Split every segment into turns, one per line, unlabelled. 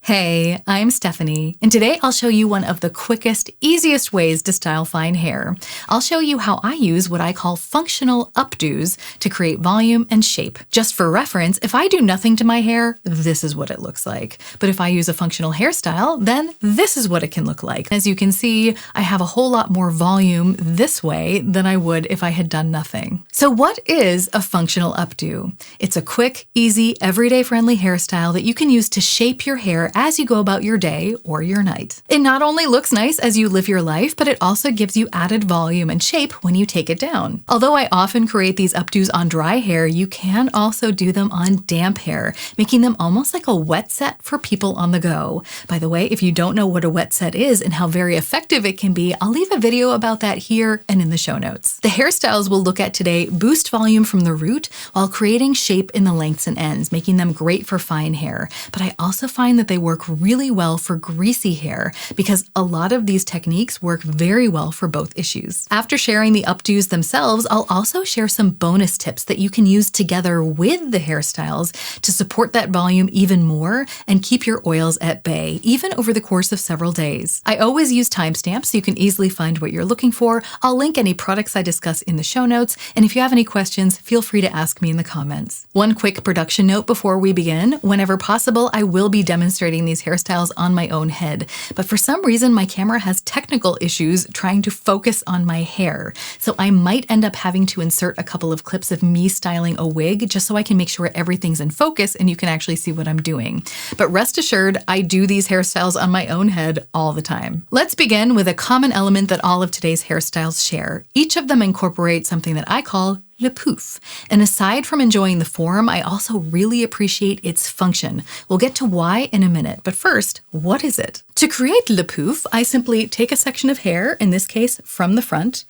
Hey, I'm Stephanie, and today I'll show you one of the quickest, easiest ways to style fine hair. I'll show you how I use what I call functional updos to create volume and shape. Just for reference, if I do nothing to my hair, this is what it looks like. But if I use a functional hairstyle, then this is what it can look like. As you can see, I have a whole lot more volume this way than I would if I had done nothing. So what is a functional updo? It's a quick, easy, everyday friendly hairstyle that you can use to shape your hair as you go about your day or your night. It not only looks nice as you live your life, but it also gives you added volume and shape when you take it down. Although I often create these updos on dry hair, you can also do them on damp hair, making them almost like a wet set for people on the go. By the way, if you don't know what a wet set is and how very effective it can be, I'll leave a video about that here and in the show notes. The hairstyles we'll look at today boost volume from the root while creating shape in the lengths and ends, making them great for fine hair. But I also find that they work really well for greasy hair because a lot of these techniques work very well for both issues. After sharing the updos themselves, I'll also share some bonus tips that you can use together with the hairstyles to support that volume even more and keep your oils at bay, even over the course of several days. I always use timestamps so you can easily find what you're looking for. I'll link any products I discuss in the show notes, and if you have any questions, feel free to ask me in the comments. One quick production note before we begin: whenever possible, I will be demonstrating these hairstyles on my own head, but for some reason my camera has technical issues trying to focus on my hair, so I might end up having to insert a couple of clips of me styling a wig just so I can make sure everything's in focus and you can actually see what I'm doing. But rest assured, I do these hairstyles on my own head all the time. Let's begin with a common element that all of today's hairstyles share. Each of them incorporate something that I call le poof. And aside from enjoying the form, I also really appreciate its function. We'll get to why in a minute, but first, what is it? To create le poof, I simply take a section of hair, in this case from the front.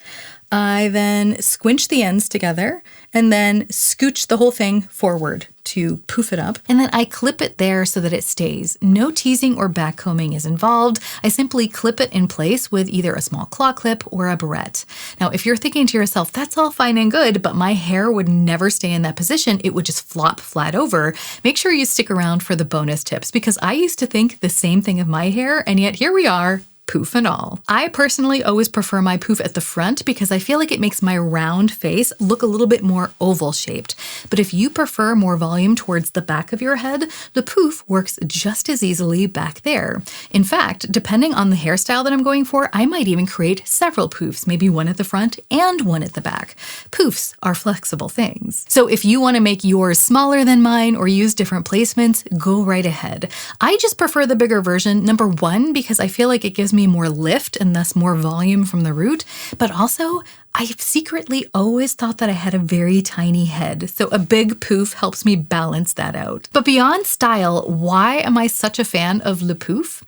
I then squinch the ends together and then scooch the whole thing forward to poof it up. And then I clip it there so that it stays. No teasing or backcombing is involved. I simply clip it in place with either a small claw clip or a barrette. Now, if you're thinking to yourself, that's all fine and good, but my hair would never stay in that position, it would just flop flat over, make sure you stick around for the bonus tips, because I used to think the same thing of my hair, and yet here we are, poof and all. I personally always prefer my poof at the front because I feel like it makes my round face look a little bit more oval shaped. But if you prefer more volume towards the back of your head, the poof works just as easily back there. In fact, depending on the hairstyle that I'm going for, I might even create several poofs, maybe one at the front and one at the back. Poofs are flexible things. So if you want to make yours smaller than mine or use different placements, go right ahead. I just prefer the bigger version, number one, because I feel like it gives me more lift and thus more volume from the root, but also I've secretly always thought that I had a very tiny head, so a big poof helps me balance that out. But beyond style, why am I such a fan of le poof?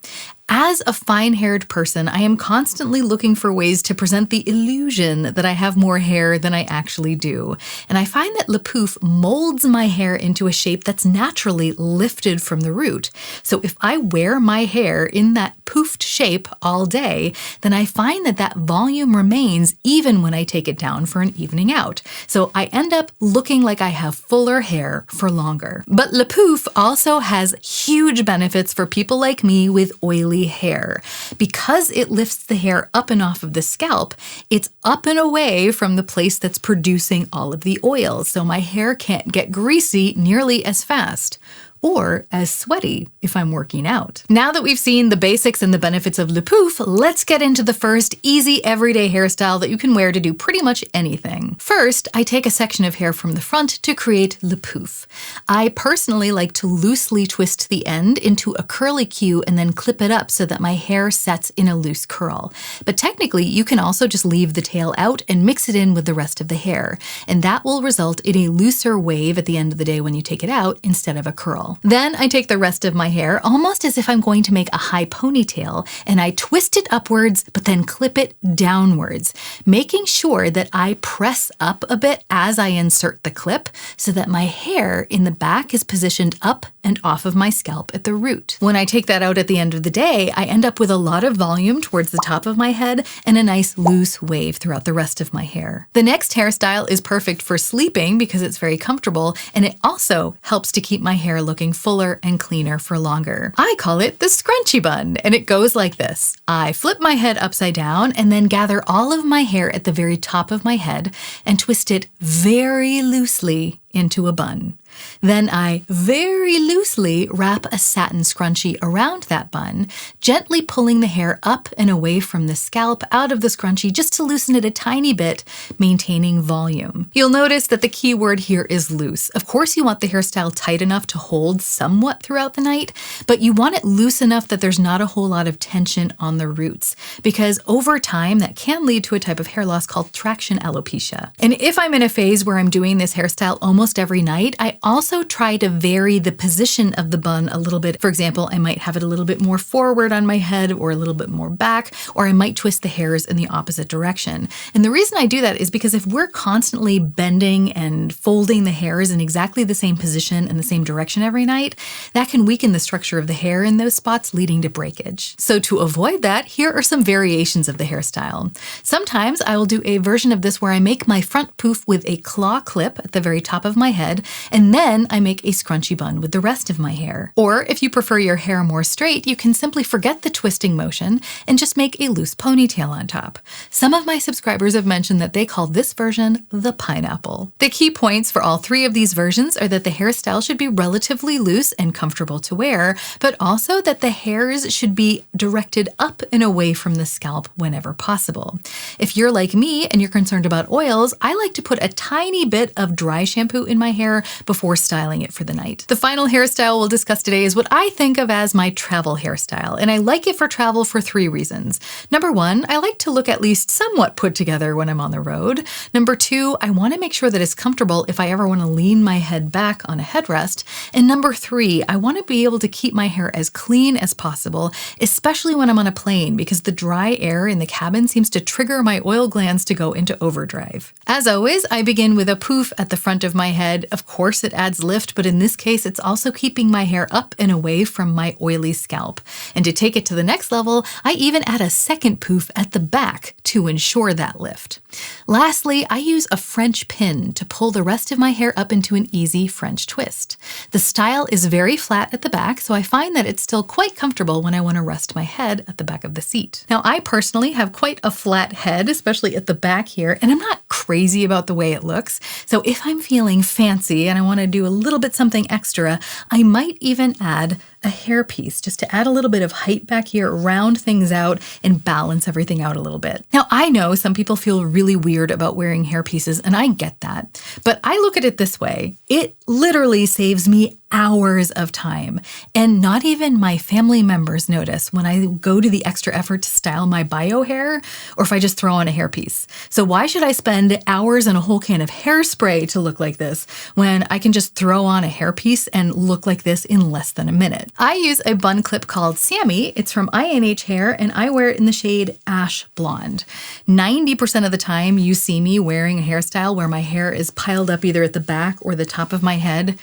As a fine-haired person, I am constantly looking for ways to present the illusion that I have more hair than I actually do. And I find that le poof molds my hair into a shape that's naturally lifted from the root. So if I wear my hair in that poofed shape all day, then I find that that volume remains even when I take it down for an evening out. So I end up looking like I have fuller hair for longer. But le poof also has huge benefits for people like me with oily hair. Because it lifts the hair up and off of the scalp, it's up and away from the place that's producing all of the oils, so my hair can't get greasy nearly as fast. Or as sweaty if I'm working out. Now that we've seen the basics and the benefits of le poof, let's get into the first easy everyday hairstyle that you can wear to do pretty much anything. First, I take a section of hair from the front to create le poof. I personally like to loosely twist the end into a curly Q and then clip it up so that my hair sets in a loose curl. But technically, you can also just leave the tail out and mix it in with the rest of the hair, and that will result in a looser wave at the end of the day when you take it out instead of a curl. Then I take the rest of my hair, almost as if I'm going to make a high ponytail, and I twist it upwards, but then clip it downwards, making sure that I press up a bit as I insert the clip so that my hair in the back is positioned up and off of my scalp at the root. When I take that out at the end of the day, I end up with a lot of volume towards the top of my head and a nice loose wave throughout the rest of my hair. The next hairstyle is perfect for sleeping because it's very comfortable, and it also helps to keep my hair looking looking fuller and cleaner for longer. I call it the scrunchie bun, and it goes like this. I flip my head upside down and then gather all of my hair at the very top of my head and twist it very loosely into a bun. Then I very loosely wrap a satin scrunchie around that bun, gently pulling the hair up and away from the scalp out of the scrunchie just to loosen it a tiny bit, maintaining volume. You'll notice that the key word here is loose. Of course, you want the hairstyle tight enough to hold somewhat throughout the night, but you want it loose enough that there's not a whole lot of tension on the roots, because over time that can lead to a type of hair loss called traction alopecia. And if I'm in a phase where I'm doing this hairstyle almost every night, I also try to vary the position of the bun a little bit. For example, I might have it a little bit more forward on my head or a little bit more back, or I might twist the hairs in the opposite direction. And the reason I do that is because if we're constantly bending and folding the hairs in exactly the same position and the same direction every night, that can weaken the structure of the hair in those spots, leading to breakage. So to avoid that, here are some variations of the hairstyle. Sometimes I will do a version of this where I make my front poof with a claw clip at the very top of my head, and then I make a scrunchie bun with the rest of my hair. Or if you prefer your hair more straight, you can simply forget the twisting motion and just make a loose ponytail on top. Some of my subscribers have mentioned that they call this version the pineapple. The key points for all three of these versions are that the hairstyle should be relatively loose and comfortable to wear, but also that the hairs should be directed up and away from the scalp whenever possible. If you're like me and you're concerned about oils, I like to put a tiny bit of dry shampoo in my hair before styling it for the night. The final hairstyle we'll discuss today is what I think of as my travel hairstyle, and I like it for travel for three reasons. Number one, I like to look at least somewhat put together when I'm on the road. Number two, I want to make sure that it's comfortable if I ever want to lean my head back on a headrest. And number three, I want to be able to keep my hair as clean as possible, especially when I'm on a plane, because the dry air in the cabin seems to trigger my oil glands to go into overdrive. As always, I begin with a poof at the front of my head. Of course, it adds lift, but in this case, it's also keeping my hair up and away from my oily scalp. And to take it to the next level, I even add a second poof at the back to ensure that lift. Lastly, I use a French pin to pull the rest of my hair up into an easy French twist. The style is very flat at the back, so I find that it's still quite comfortable when I want to rest my head at the back of the seat. Now, I personally have quite a flat head, especially at the back here, and I'm not crazy about the way it looks. So if I'm feeling fancy and I want to do a little bit something extra, I might even add a hairpiece just to add a little bit of height back here, round things out, and balance everything out a little bit. Now, I know some people feel really weird about wearing hairpieces, and I get that, but I look at it this way. It literally saves me hours of time, and not even my family members notice when I go to the extra effort to style my bio hair, or if I just throw on a hairpiece. So why should I spend hours and a whole can of hairspray to look like this when I can just throw on a hairpiece and look like this in less than a minute? I use a bun clip called Sammy. It's from INH Hair, and I wear it in the shade Ash Blonde. 90% of the time you see me wearing a hairstyle where my hair is piled up either at the back or the top of my head,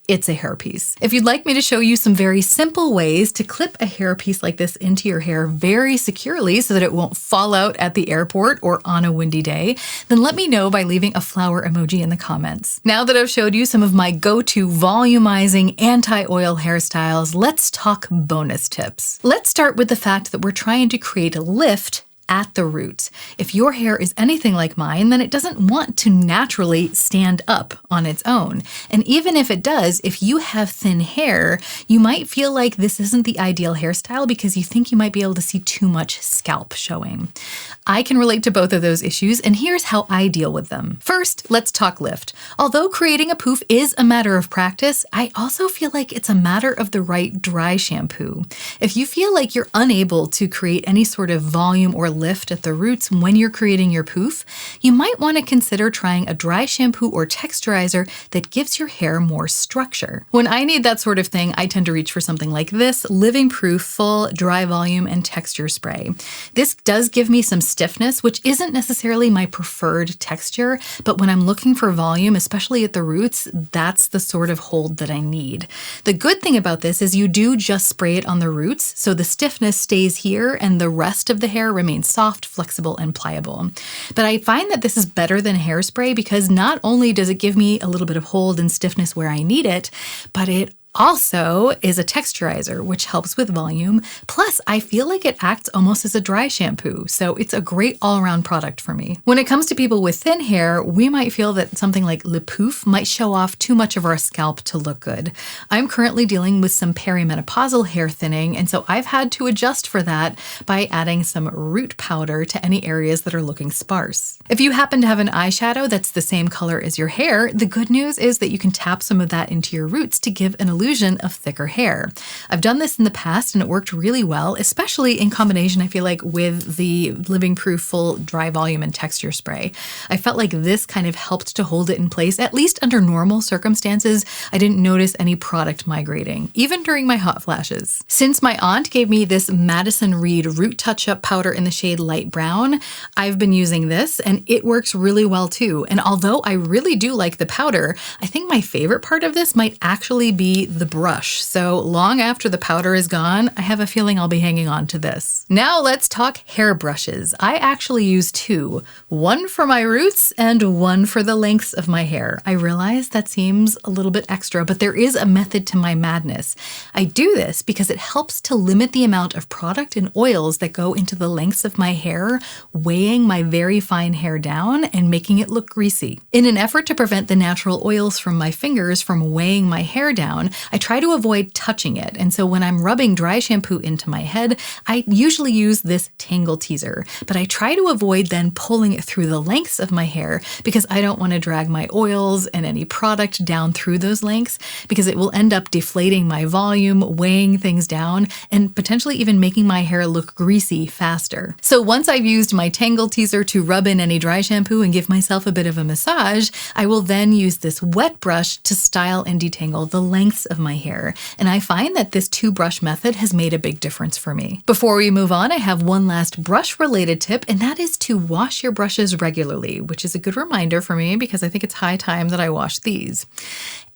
it's a hairpiece. If you'd like me to show you some very simple ways to clip a hairpiece like this into your hair very securely so that it won't fall out at the airport or on a windy day, then let me know by leaving a flower emoji in the comments. Now that I've showed you some of my go-to volumizing anti-oil hairstyles, let's talk bonus tips. Let's start with the fact that we're trying to create a lift at the root. If your hair is anything like mine, then it doesn't want to naturally stand up on its own. And even if it does, if you have thin hair, you might feel like this isn't the ideal hairstyle because you think you might be able to see too much scalp showing. I can relate to both of those issues, and here's how I deal with them. First, let's talk lift. Although creating a poof is a matter of practice, I also feel like it's a matter of the right dry shampoo. If you feel like you're unable to create any sort of volume or lift at the roots when you're creating your poof, you might want to consider trying a dry shampoo or texturizer that gives your hair more structure. When I need that sort of thing, I tend to reach for something like this Living Proof Full Dry Volume and Texture Spray. This does give me some stiffness, which isn't necessarily my preferred texture, but when I'm looking for volume, especially at the roots, that's the sort of hold that I need. The good thing about this is you do just spray it on the roots, so the stiffness stays here and the rest of the hair remains soft, flexible, and pliable. But I find that this is better than hairspray because not only does it give me a little bit of hold and stiffness where I need it, but it also is a texturizer, which helps with volume. Plus, I feel like it acts almost as a dry shampoo, so it's a great all-around product for me. When it comes to people with thin hair, we might feel that something like Poof might show off too much of our scalp to look good. I'm currently dealing with some perimenopausal hair thinning, and so I've had to adjust for that by adding some root powder to any areas that are looking sparse. If you happen to have an eyeshadow that's the same color as your hair, the good news is that you can tap some of that into your roots to give an illusion of thicker hair. I've done this in the past and it worked really well, especially in combination, I feel like, with the Living Proof Full Dry Volume and Texture Spray. I felt like this kind of helped to hold it in place, at least under normal circumstances. I didn't notice any product migrating, even during my hot flashes. Since my aunt gave me this Madison Reed Root Touch-Up powder in the shade Light Brown, I've been using this and it works really well too. And although I really do like the powder, I think my favorite part of this might actually be the brush. So long after the powder is gone, I have a feeling I'll be hanging on to this. Now let's talk hair brushes. I actually use two, one for my roots and one for the lengths of my hair. I realize that seems a little bit extra, but there is a method to my madness. I do this because it helps to limit the amount of product and oils that go into the lengths of my hair, weighing my very fine hair down and making it look greasy. In an effort to prevent the natural oils from my fingers from weighing my hair down, I try to avoid touching it. And so when I'm rubbing dry shampoo into my head, I usually use this TANGLE teaser, but I try to avoid then pulling it through the lengths of my hair because I don't want to drag my oils and any product down through those lengths because it will end up deflating my volume, weighing things down, and potentially even making my hair look greasy faster. So once I've used my TANGLE teaser to rub in any dry shampoo and give myself a bit of a massage, I will then use this wet brush to style and detangle the lengths of my hair. And I find that this two-brush method has made a big difference for me. Before we move on, I have one last brush-related tip, and that is to wash your brushes regularly, which is a good reminder for me because I think it's high time that I wash these.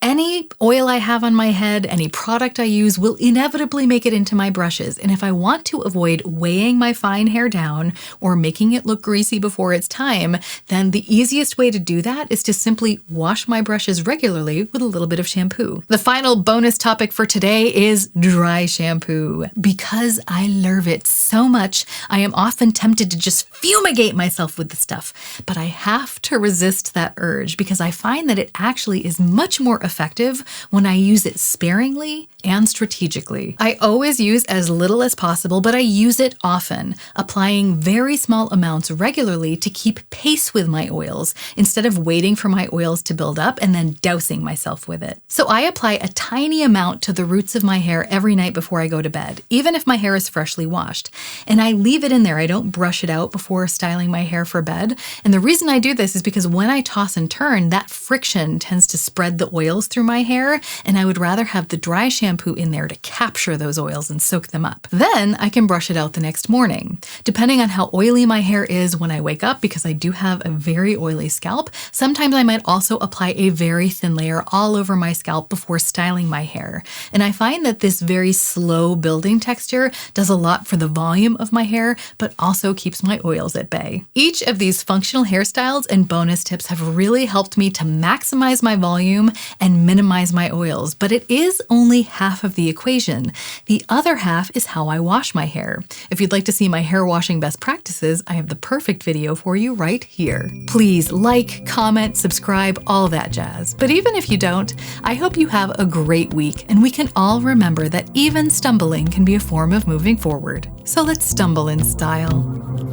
Any oil I have on my head, any product I use will inevitably make it into my brushes. And if I want to avoid weighing my fine hair down or making it look greasy before it's time, then the easiest way to do that is to simply wash my brushes regularly with a little bit of shampoo. The final bonus topic for today is dry shampoo. Because I love it so much, I am often tempted to just fumigate myself with the stuff. But I have to resist that urge because I find that it actually is much more effective when I use it sparingly and strategically. I always use as little as possible, but I use it often, applying very small amounts regularly to keep pace with my oils instead of waiting for my oils to build up and then dousing myself with it. So I apply a tiny amount to the roots of my hair every night before I go to bed, even if my hair is freshly washed. And I leave it in there. I don't brush it out before styling my hair for bed. And the reason I do this is because when I toss and turn, that friction tends to spread the oils through my hair, and I would rather have the dry shampoo in there to capture those oils and soak them up. Then I can brush it out the next morning. Depending on how oily my hair is when I wake up, because I do have a very oily scalp, sometimes I might also apply a very thin layer all over my scalp before styling my hair. And I find that this very slow building texture does a lot for the volume of my hair, but also keeps my oils at bay. Each of these functional hairstyles and bonus tips have really helped me to maximize my volume and minimize my oils, but it is only half of the equation. The other half is how I wash my hair. If you'd like to see my hair washing best practices, I have the perfect video for you right here. Please like, comment, subscribe, all that jazz. But even if you don't, I hope you have a great week and we can all remember that even stumbling can be a form of moving forward. So let's stumble in style.